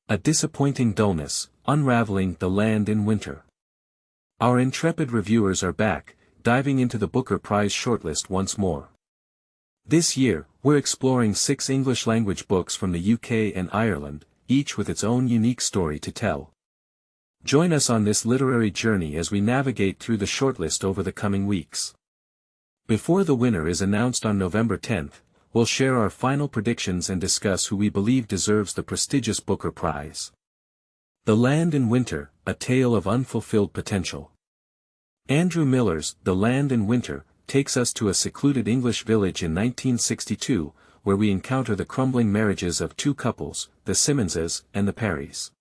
A disappointing dullness, unraveling The Land in Winter. Our intrepid reviewers are back, diving into the Booker Prize shortlist once more. This year, we're exploring 6 English-language books from the UK and Ireland, each with its own unique story to tell. Join us on this literary journey as we navigate through the shortlist over the coming weeks. Before the winner is announced on November 10th, we'll share our final predictions and discuss who we believe deserves the prestigious Booker Prize. The Land in Winter, a tale of unfulfilled potential. Andrew Miller's The Land in Winter takes us to a secluded English village in 1962, where we encounter the crumbling marriages of 2 couples, the Simmonses and the Parrys.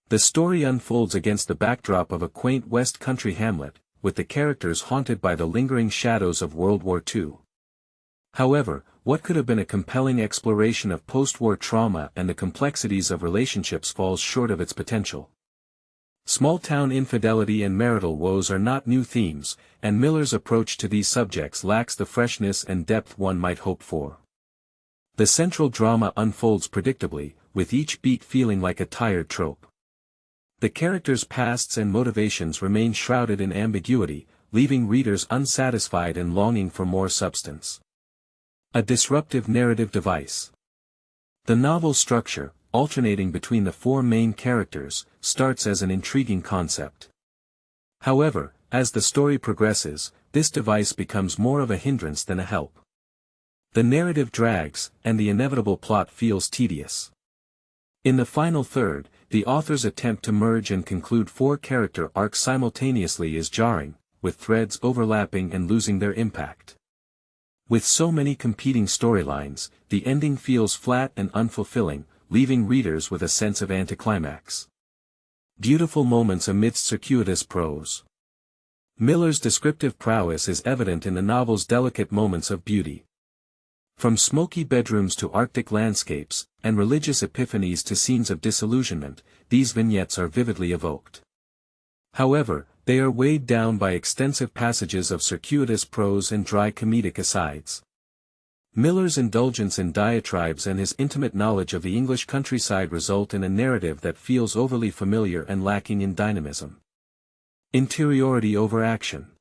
The story unfolds against the backdrop of a quaint West Country hamlet, with the characters haunted by the lingering shadows of World War II. However, what could have been a compelling exploration of post-war trauma and the complexities of relationships falls short of its potential. Small-town infidelity and marital woes are not new themes, and Miller's approach to these subjects lacks the freshness and depth one might hope for. The central drama unfolds predictably, with each beat feeling like a tired trope. The characters' pasts and motivations remain shrouded in ambiguity, leaving readers unsatisfied and longing for more substance. A disruptive narrative device. The novel's structure, alternating between the 4 main characters, starts as an intriguing concept. However, as the story progresses, this device becomes more of a hindrance than a help. The narrative drags, and the inevitable plot feels tedious. In the final third, the author's attempt to merge and conclude 4 character arcs simultaneously is jarring, with threads overlapping and losing their impact. With so many competing storylines, the ending feels flat and unfulfilling, leaving readers with a sense of anticlimax. Beautiful moments amidst circuitous prose. Miller's descriptive prowess is evident in the novel's delicate moments of beauty. From smoky bedrooms to Arctic landscapes, and religious epiphanies to scenes of disillusionment, these vignettes are vividly evoked. However, they are weighed down by extensive passages of circuitous prose and dry comedic asides. Miller's indulgence in diatribes and his intimate knowledge of the English countryside result in a narrative that feels overly familiar and lacking in dynamism. Interiority over action.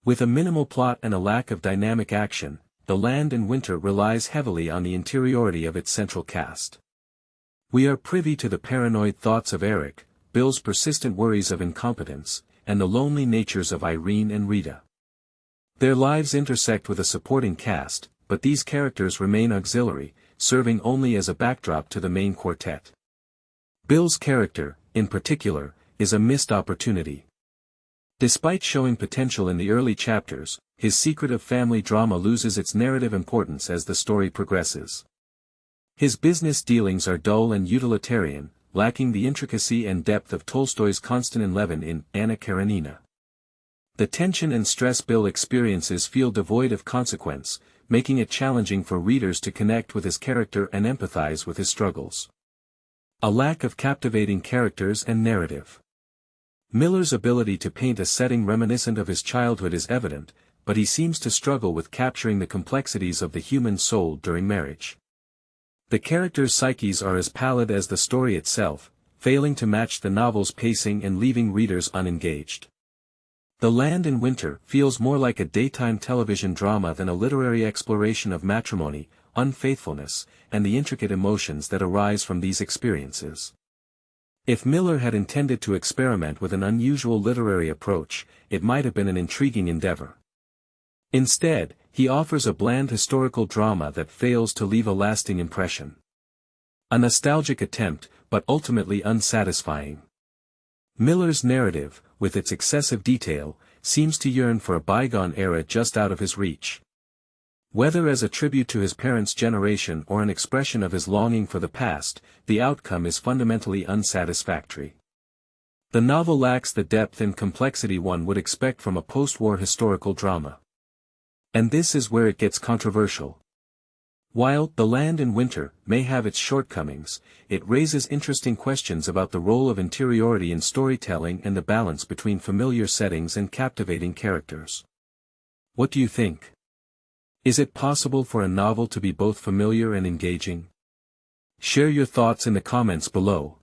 With a minimal plot and a lack of dynamic action, The Land in Winter relies heavily on the interiority of its central cast. We are privy to the paranoid thoughts of Eric, Bill's persistent worries of incompetence, and the lonely natures of Irene and Rita. Their lives intersect with a supporting cast, but these characters remain auxiliary, serving only as a backdrop to the main quartet. Bill's character, in particular, is a missed opportunity. Despite showing potential in the early chapters, his secretive family drama loses its narrative importance as the story progresses. His business dealings are dull and utilitarian, lacking the intricacy and depth of Tolstoy's Konstantin Levin in Anna Karenina. The tension and stress Bill experiences feel devoid of consequence, making it challenging for readers to connect with his character and empathize with his struggles. A lack of captivating characters and narrative. Miller's ability to paint a setting reminiscent of his childhood is evident, but he seems to struggle with capturing the complexities of the human soul during marriage. The characters' psyches are as pallid as the story itself, failing to match the novel's pacing and leaving readers unengaged. The Land in Winter feels more like a daytime television drama than a literary exploration of matrimony, unfaithfulness, and the intricate emotions that arise from these experiences. If Miller had intended to experiment with an unusual literary approach, it might have been an intriguing endeavor. Instead, he offers a bland historical drama that fails to leave a lasting impression. A nostalgic attempt, but ultimately unsatisfying. Miller's narrative, with its excessive detail, seems to yearn for a bygone era just out of his reach. Whether as a tribute to his parents' generation or an expression of his longing for the past, the outcome is fundamentally unsatisfactory. The novel lacks the depth and complexity one would expect from a post-war historical drama. And this is where it gets controversial. While The Land in Winter may have its shortcomings, it raises interesting questions about the role of interiority in storytelling and the balance between familiar settings and captivating characters. What do you think? Is it possible for a novel to be both familiar and engaging? Share your thoughts in the comments below.